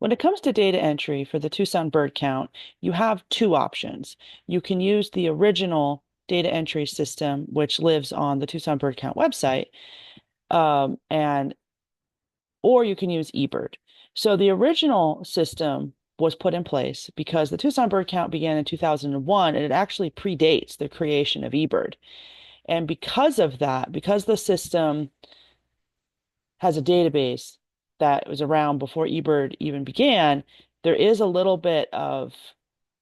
When it comes to data entry for the Tucson Bird Count, you have two options. You can use the original data entry system, which lives on the Tucson Bird Count website, and or you can use eBird. So the original system was put in place because the Tucson Bird Count began in 2001, and it actually predates the creation of eBird. And because of that, because the system has a database that was around before eBird even began, there is a little bit of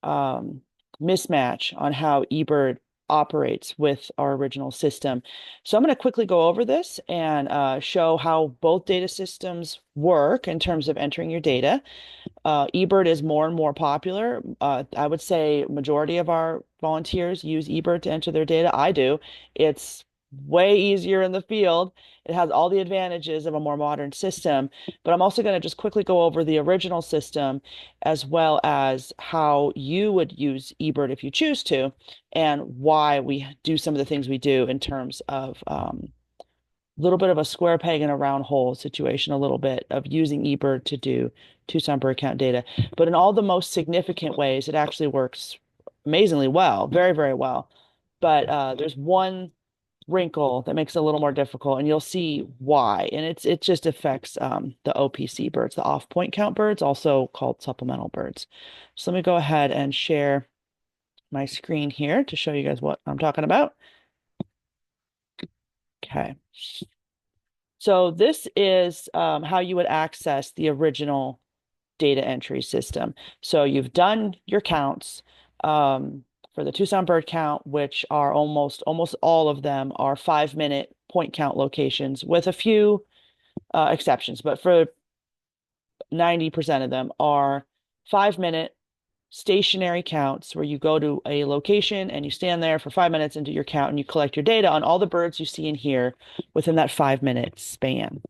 um, mismatch on how eBird operates with our original system. So I'm going to quickly go over this and show how both data systems work in terms of entering your data. eBird is more and more popular. I would say majority of our volunteers use eBird to enter their data. I do. It's way easier in the field. It has all the advantages of a more modern system, but I'm also going to just quickly go over the original system as well as how you would use eBird if you choose to, and why we do some of the things we do in terms of little bit of a square peg in a round hole situation, a little bit of using eBird to do Tucson bird count data. But in all the most significant ways, it actually works amazingly well, very, very well. But there's one wrinkle that makes it a little more difficult, and you'll see why. And it just affects the OPC birds, the off point count birds, also called supplemental birds. So let me go ahead and share my screen here to show you guys what I'm talking about. Okay. So this is how you would access the original data entry system. So you've done your counts for the Tucson bird count, which are almost all of them are 5-minute point count locations, with a few exceptions, but for 90% of them are 5-minute stationary counts where you go to a location and you stand there for 5 minutes and do your count, and you collect your data on all the birds you see in here within that 5-minute span.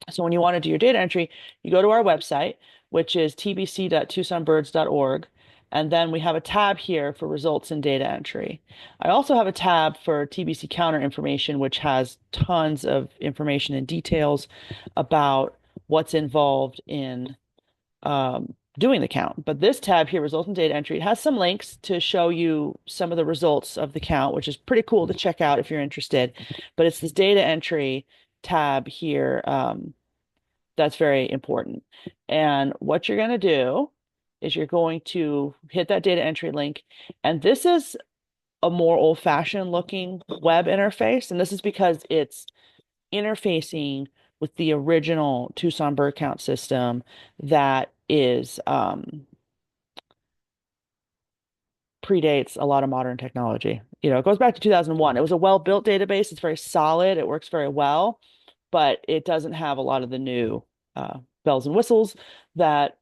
So when you want to do your data entry, you go to our website, which is tbc.tucsonbirds.org. And then we have a tab here for results and data entry. I also have a tab for TBC counter information, which has tons of information and details about what's involved in doing the count. But this tab here, results and data entry, it has some links to show you some of the results of the count, which is pretty cool to check out if you're interested. But it's this data entry tab here that's very important. And what you're going to do is you're going to hit that data entry link. And this is a more old-fashioned looking web interface. And this is because it's interfacing with the original Tucson bird count system that is predates a lot of modern technology. You know, it goes back to 2001. It was a well-built database. It's very solid. It works very well, but it doesn't have a lot of the new bells and whistles that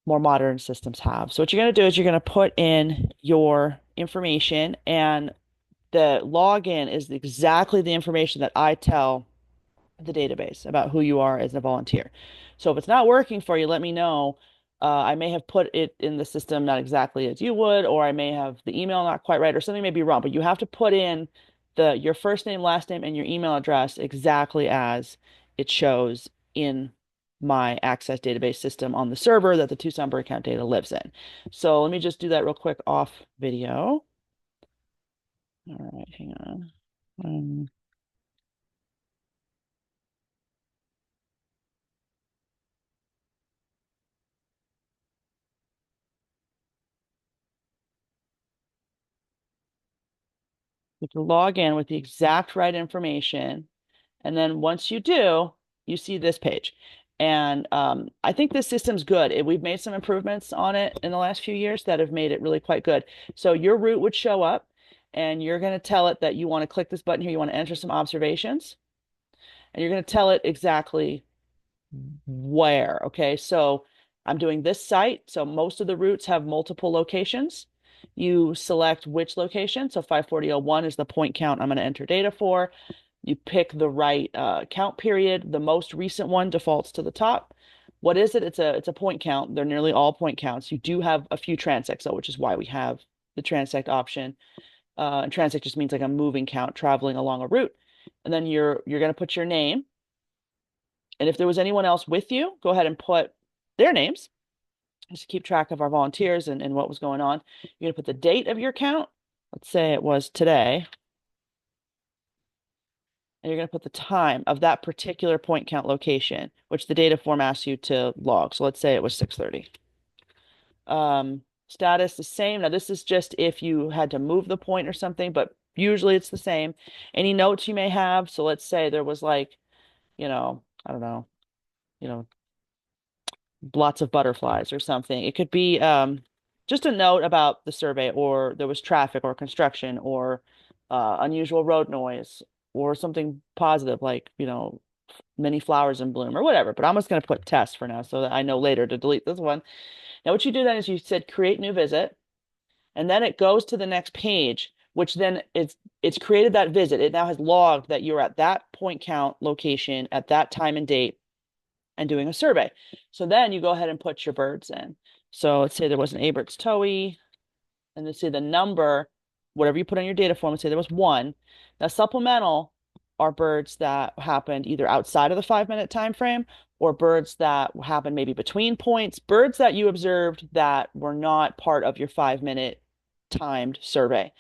more modern systems have. So what you're going to do is you're going to put in your information, and the login is exactly the information that I tell the database about who you are as a volunteer. So if it's not working for you, let me know. I may have put it in the system not exactly as you would, or I may have the email not quite right, or something may be wrong. But you have to put in your first name, last name, and your email address exactly as it shows in my Access database system on the server that the Tucson bird count data lives in. So let me just do that real quick off video. All right, hang on. You can log in with the exact right information. And then once you do, you see this page. And I think this system's good. We've made some improvements on it in the last few years that have made it really quite good. So your route would show up, and you're going to tell it that you want to click this button here. You want to enter some observations, and you're going to tell it exactly where. Okay, so I'm doing this site. So most of the routes have multiple locations. You select which location. So 540.01 is the point count I'm going to enter data for. You pick the right count period. The most recent one defaults to the top. What is it? It's a point count. They're nearly all point counts. You do have a few transects, though, which is why we have the transect option. And transect just means like a moving count traveling along a route. And then you're going to put your name. And if there was anyone else with you, go ahead and put their names, just to keep track of our volunteers and what was going on. You're going to put the date of your count. Let's say it was today. And you're going to put the time of that particular point count location, which the data form asks you to log. So let's say it was 6:30. Status the same. Now, this is just if you had to move the point or something, but usually it's the same. Any notes you may have. So let's say there was like, I don't know, you know, lots of butterflies or something. It could be just a note about the survey, or there was traffic or construction or unusual road noise or something positive like, many flowers in bloom or whatever. But I'm just going to put test for now so that I know later to delete this one. Now, what you do then is you said create new visit, and then it goes to the next page, which then it's created that visit. It now has logged that you're at that point count location at that time and date and doing a survey. So then you go ahead and put your birds in. So let's say there was an eBird's towhee, and let's say the number, whatever you put on your data form, let's say there was 1. Now, supplemental are birds that happened either outside of the 5-minute time frame or birds that happened maybe between points, birds that you observed that were not part of your 5-minute timed survey.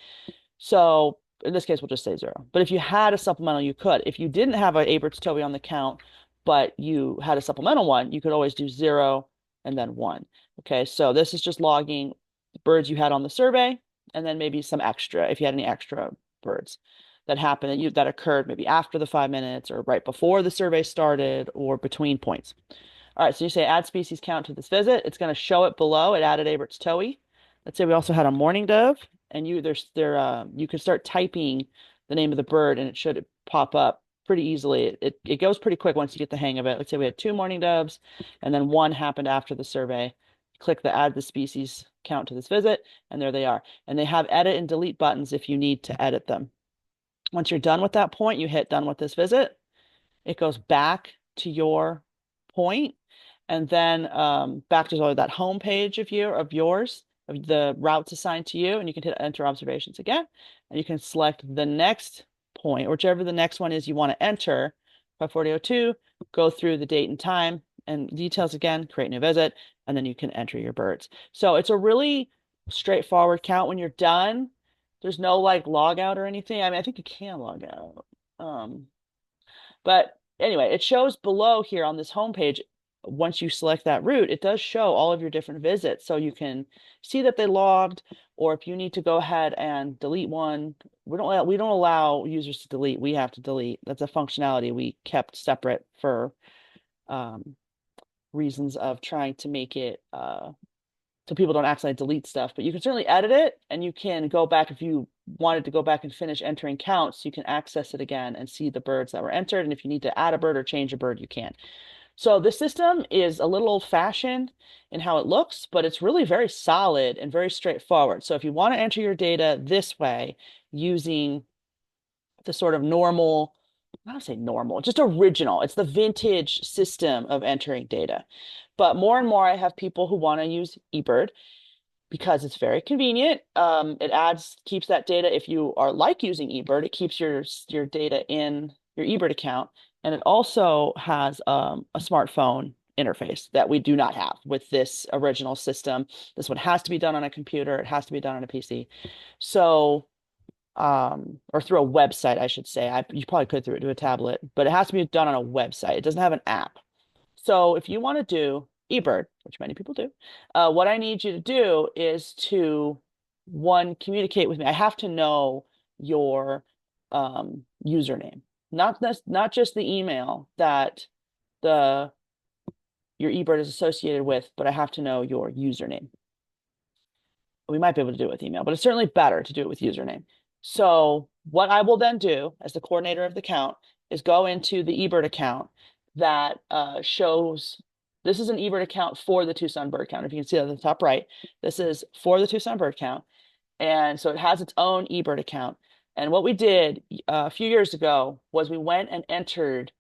So in this case, we'll just say 0. But if you had a supplemental, you could. If you didn't have an eBird's towhee on the count, but you had a supplemental one, you could always do 0 and then 1. Okay, so this is just logging the birds you had on the survey, and then maybe some extra, if you had any extra birds that happened that occurred maybe after the 5 minutes or right before the survey started or between points. All right, so you say add species count to this visit. It's going to show it below. It added eBird's towhee. Let's say we also had a mourning dove, and you can start typing the name of the bird, and it should pop up pretty easily. It goes pretty quick once you get the hang of it. Let's say we had 2 mourning doves, and then 1 happened after the survey. Click the add the species count to this visit, and there they are. And they have edit and delete buttons if you need to edit them. Once you're done with that point, you hit done with this visit. It goes back to your point, and then back to that home page of yours, of the routes assigned to you, and you can hit enter observations again, and you can select the next point, whichever the next one is you want to enter. 54002, go through the date and time and details again, create new visit, and then you can enter your birds. So it's a really straightforward count. When you're done, there's no like log out or anything. I mean, I think you can log out. But anyway, it shows below here on this homepage. Once you select that route, it does show all of your different visits. So you can see that they logged, or if you need to go ahead and delete one, we don't allow users to delete. We have to delete. That's a functionality we kept separate for reasons of trying to make it so people don't accidentally delete stuff. But you can certainly edit it, and you can go back if you wanted to go back and finish entering counts. You can access it again and see the birds that were entered. And if you need to add a bird or change a bird, you can. So the system is a little old-fashioned in how it looks, but it's really very solid and very straightforward. So if you want to enter your data this way using the sort of normal, I don't say normal, just original, it's the vintage system of entering data. But more and more, I have people who want to use eBird because it's very convenient. It keeps that data. If you are like using eBird, it keeps your data in your eBird account. And it also has a smartphone interface that we do not have with this original system. This one has to be done on a computer. It has to be done on a PC. So, or through a website, I should say. You probably could through a tablet, but it has to be done on a website. It doesn't have an app. So if you want to do eBird, which many people do, what I need you to do is to, one, communicate with me. I have to know your username, not just the email that your eBird is associated with, but I have to know your username. We might be able to do it with email, but it's certainly better to do it with username. So what I will then do as the coordinator of the count is go into the eBird account that shows, this is an eBird account for the Tucson Bird Count. If you can see at the top right, this is for the Tucson Bird Count. And so it has its own eBird account. And what we did a few years ago was we went and entered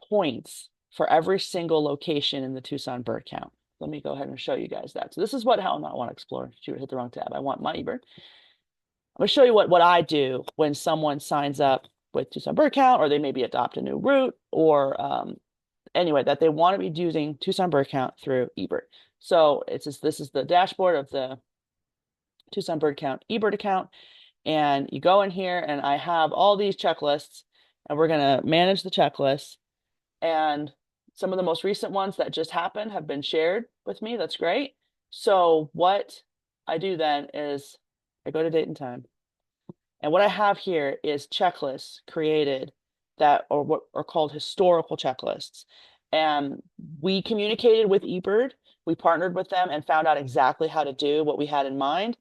points for every single location in the Tucson Bird Count. Let me go ahead and show you guys that. So this is how I want to explore. Shoot, hit the wrong tab. I want my eBird. I'm going to show you what I do when someone signs up with Tucson Bird Count, or they maybe adopt a new route, or anyway, that they want to be using Tucson Bird Count through eBird. So this is the dashboard of the Tucson Bird Count eBird account. And you go in here and I have all these checklists and we're going to manage the checklists. And some of the most recent ones that just happened have been shared with me. That's great. So what I do then is I go to date and time. And what I have here is checklists created that or what are called historical checklists. And we communicated with eBird. We partnered with them and found out exactly how to do what we had in mind.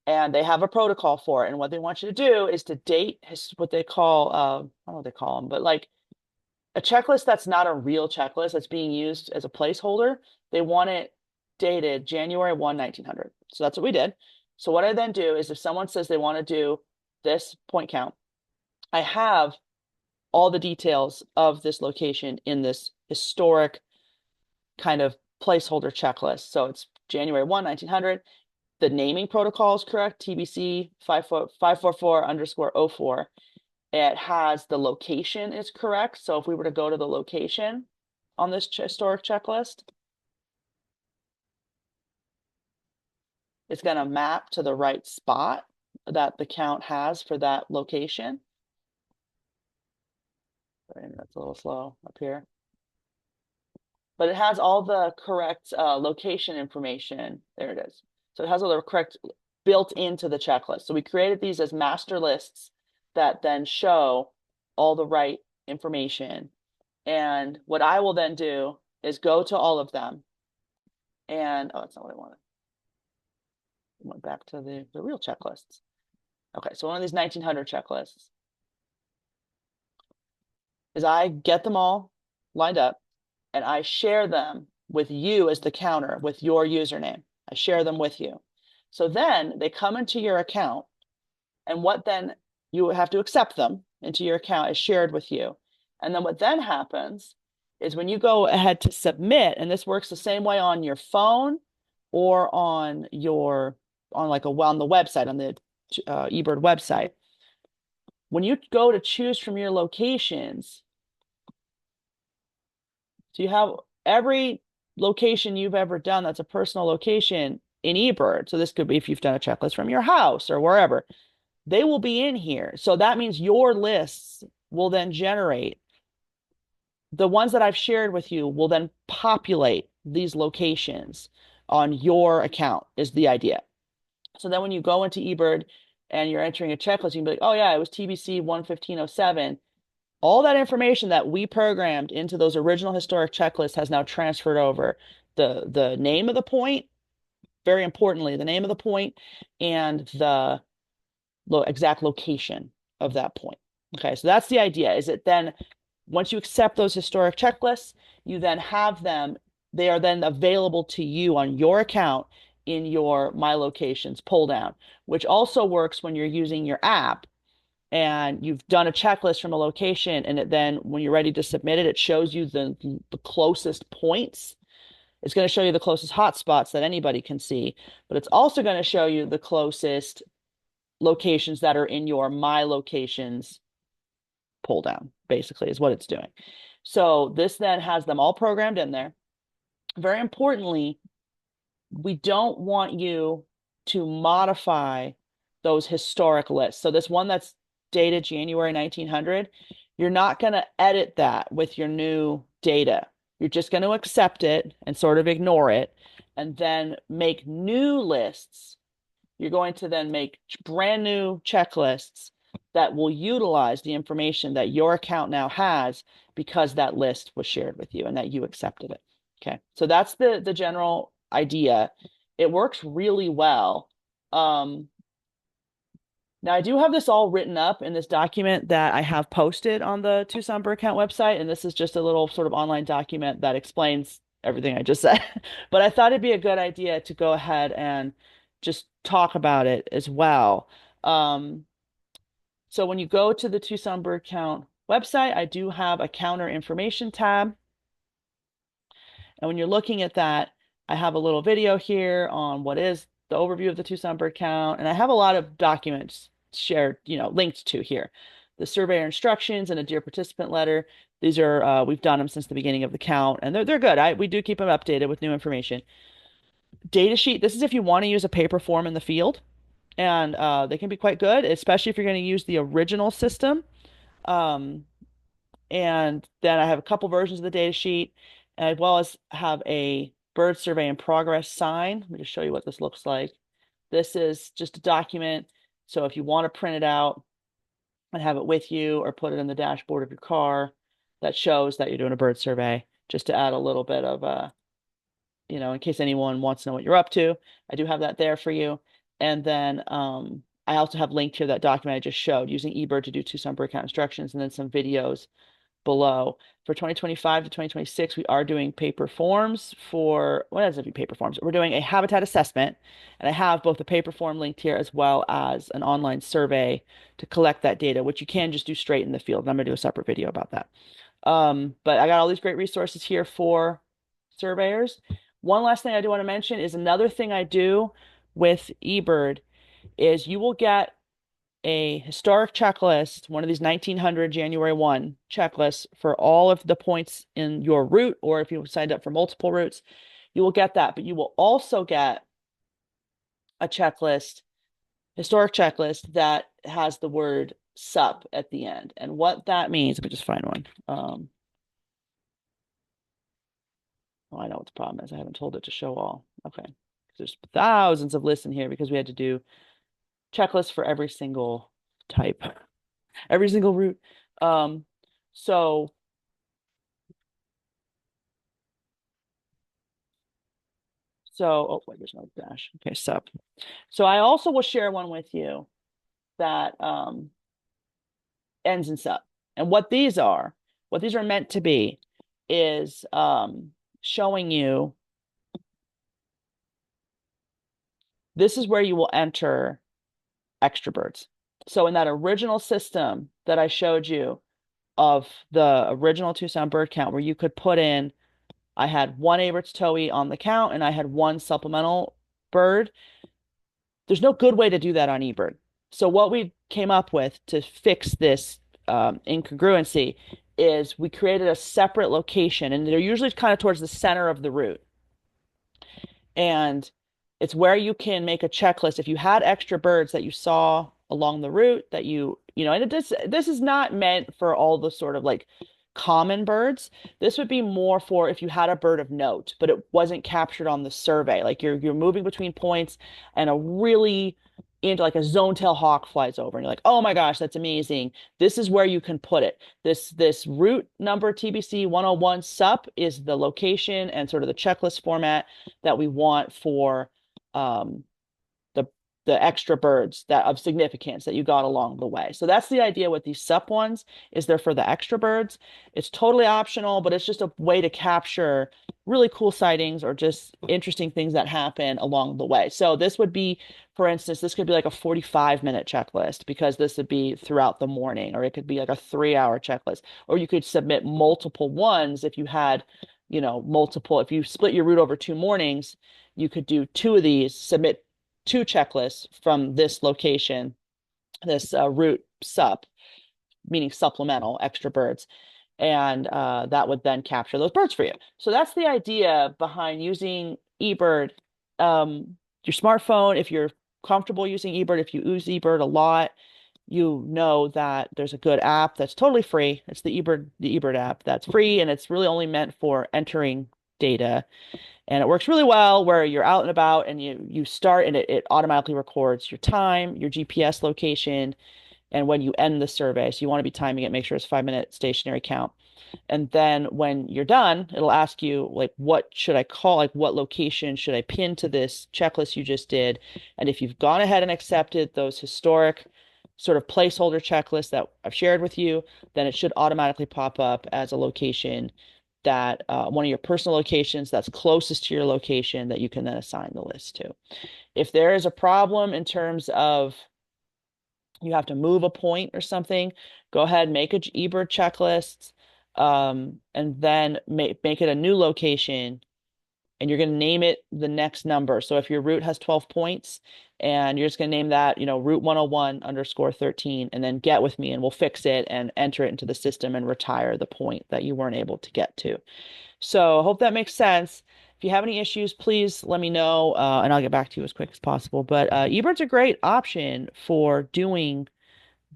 And they have a protocol for it. And what they want you to do is to date what they call, I don't know what they call them, but like a checklist that's not a real checklist that's being used as a placeholder. They want it dated January 1, 1900. So that's what we did. So what I then do is if someone says they want to do this point count, I have all the details of this location in this historic kind of placeholder checklist. So it's January 1, 1900. The naming protocol is correct, TBC 544_04. It has the location is correct. So if we were to go to the location on this historic checklist, it's going to map to the right spot that the count has for that location. That's a little slow up here. But it has all the correct location information. There it is. So it has all the correct built into the checklist. So we created these as master lists that then show all the right information. And what I will then do is go to all of them. And, oh, that's not what I wanted. I went back to the real checklists. Okay, so one of these 1900 checklists is I get them all lined up and I share them with you as the counter with your username. I share them with you. So then they come into your account and what then you have to accept them into your account is shared with you. And then what then happens is when you go ahead to submit, and this works the same way on your phone or on your, on like on the website, on the eBird website, when you go to choose from your locations, so you have every location you've ever done that's a personal location in eBird. So this could be if you've done a checklist from your house or wherever, they will be in here. So that means your lists will then generate. The ones that I've shared with you will then populate these locations on your account is the idea. So then when you go into eBird and you're entering a checklist, you can be like, oh yeah, it was TBC 11507. All that information that we programmed into those original historic checklists has now transferred over. The name of the point, very importantly, the name of the point and the exact location of that point. Okay, so that's the idea, is it then, once you accept those historic checklists, you then have them, they are then available to you on your account in your My Locations pull down, which also works when you're using your app and you've done a checklist from a location and it then when you're ready to submit it, it shows you the closest points. It's going to show you the closest hotspots that anybody can see, but it's also going to show you the closest locations that are in your My Locations pull down, basically, is what it's doing. So this then has them all programmed in there. Very importantly, we don't want you to modify those historic lists. So this one that's dated January 1900, you're not going to edit that with your new data. You're just going to accept it and sort of ignore it and then make new lists. You're going to then make brand new checklists that will utilize the information that your account now has because that list was shared with you and that you accepted it. Okay, so that's the general idea. It works really well. Now, I do have this all written up in this document that I have posted on the Tucson Bird Count website, and this is just a little sort of online document that explains everything I just said. But I thought it'd be a good idea to go ahead and just talk about it as well. So when you go to the Tucson Bird Count website, I do have a counter information tab. And when you're looking at that, I have a little video here on what is the overview of the Tucson Bird Count. And I have a lot of documents shared, linked to here. The surveyor instructions and a deer participant letter. These are we've done them since the beginning of the count, and they're good. We do keep them updated with new information. Data sheet. This is if you want to use a paper form in the field, and they can be quite good, especially if you're going to use the original system. Um, and then I have a couple versions of the data sheet, as well as have a bird survey in progress sign. Let me just show you what this looks like. This is just a document. So if you want to print it out and have it with you or put it in the dashboard of your car, that shows that you're doing a bird survey, just to add a little bit of in case anyone wants to know what you're up to. I do have that there for you. And then I also have linked here that document I just showed using eBird to do Tucson bird count instructions, and then some videos below. For 2025 to 2026, we are doing paper forms for, what does it be paper forms? We're doing a habitat assessment, and I have both a paper form linked here as well as an online survey to collect that data, which you can just do straight in the field. I'm going to do a separate video about that. But I got all these great resources here for surveyors. One last thing I do want to mention is another thing I do with eBird is you will get a historic checklist, one of these 1900 January 1 checklists for all of the points in your route, or if you signed up for multiple routes, you will get that. But you will also get a checklist, historic checklist that has the word sup at the end. And what that means, let me just find one. Oh, I know what the problem is. I haven't told it to show all. Okay. There's thousands of lists in here because we had to do checklists for every single type, every single route. Um, so oh wait, there's no dash. Okay, so I also will share one with you that ends in sup. And what these are meant to be is showing you this is where you will enter extra birds. So in that original system that I showed you of the original Tucson bird count, where you could put in, I had one Abert's towhee on the count and I had one supplemental bird. There's no good way to do that on eBird. So what we came up with to fix this incongruency is we created a separate location, and they're usually kind of towards the center of the route. And it's where you can make a checklist. If you had extra birds that you saw along the route that and this is not meant for all the sort of like common birds. This would be more for if you had a bird of note, but it wasn't captured on the survey. Like you're moving between points and a really into like a zone-tail hawk flies over and you're like, oh my gosh, that's amazing. This is where you can put it. This route number TBC 101 sup is the location and sort of the checklist format that we want for the extra birds that of significance that you got along the way. So that's the idea with these sup ones, is they're for the extra birds. It's totally optional, but it's just a way to capture really cool sightings or just interesting things that happen along the way. So this would be, for instance, this could be like a 45-minute checklist because this would be throughout the morning, or it could be like a 3-hour checklist, or you could submit multiple ones if you had, if you split your route over 2 mornings, you could do 2 of these, submit 2 checklists from this location, this route sup, meaning supplemental extra birds. And that would then capture those birds for you. So that's the idea behind using eBird. Your smartphone, if you're comfortable using eBird, if you use eBird a lot, you know that there's a good app that's totally free. It's the eBird app that's free, and it's really only meant for entering data. And it works really well where you're out and about and you start and it automatically records your time, your GPS location, and when you end the survey. So you want to be timing it, make sure it's 5-minute stationary count. And then when you're done, it'll ask you, like, what should I call? Like, what location should I pin to this checklist you just did? And if you've gone ahead and accepted those historic sort of placeholder checklists that I've shared with you, then it should automatically pop up as a location that one of your personal locations that's closest to your location that you can then assign the list to. If there is a problem in terms of you have to move a point or something, go ahead, make a eBird checklist, and then make it a new location and you're going to name it the next number. So if your route has 12 points and you're just going to name that, route 101 underscore 13, and then get with me and we'll fix it and enter it into the system and retire the point that you weren't able to get to. So I hope that makes sense. If you have any issues, please let me know, and I'll get back to you as quick as possible. But eBird's a great option for doing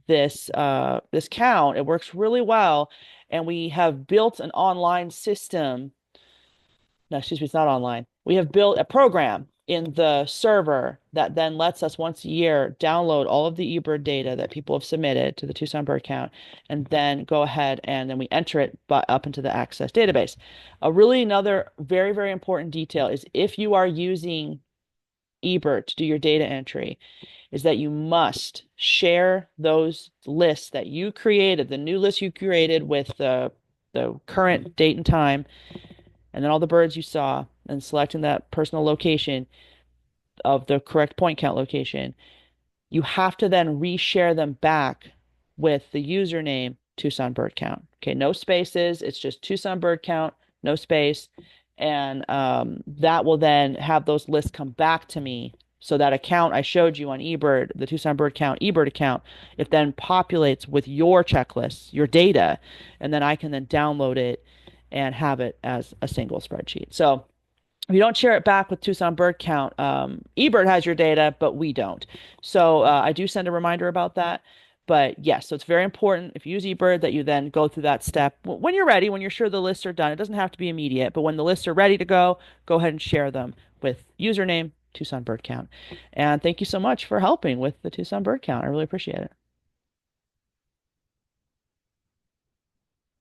this count. It works really well, and we have built an online system. No, excuse me, it's not online. We have built a program in the server that then lets us once a year download all of the eBird data that people have submitted to the Tucson Bird Count, and then go ahead and then we enter it up into the Access database. Another very, very important detail is if you are using eBird to do your data entry, is that you must share those lists that you created, the new list you created with the current date and time, and then all the birds you saw, and selecting that personal location of the correct point count location. You have to then reshare them back with the username Tucson Bird Count. Okay, no spaces. It's just Tucson Bird Count, no space. And that will then have those lists come back to me. So that account I showed you on eBird, the Tucson Bird Count eBird account, it then populates with your checklists, your data, and then I can then download it and have it as a single spreadsheet. So if you don't share it back with Tucson Bird Count, eBird has your data, but we don't. So I do send a reminder about that. But yes, so it's very important if you use eBird that you then go through that step when you're ready, when you're sure the lists are done. It doesn't have to be immediate, but when the lists are ready to go ahead and share them with username Tucson Bird Count. And thank you so much for helping with the Tucson Bird Count. I really appreciate it.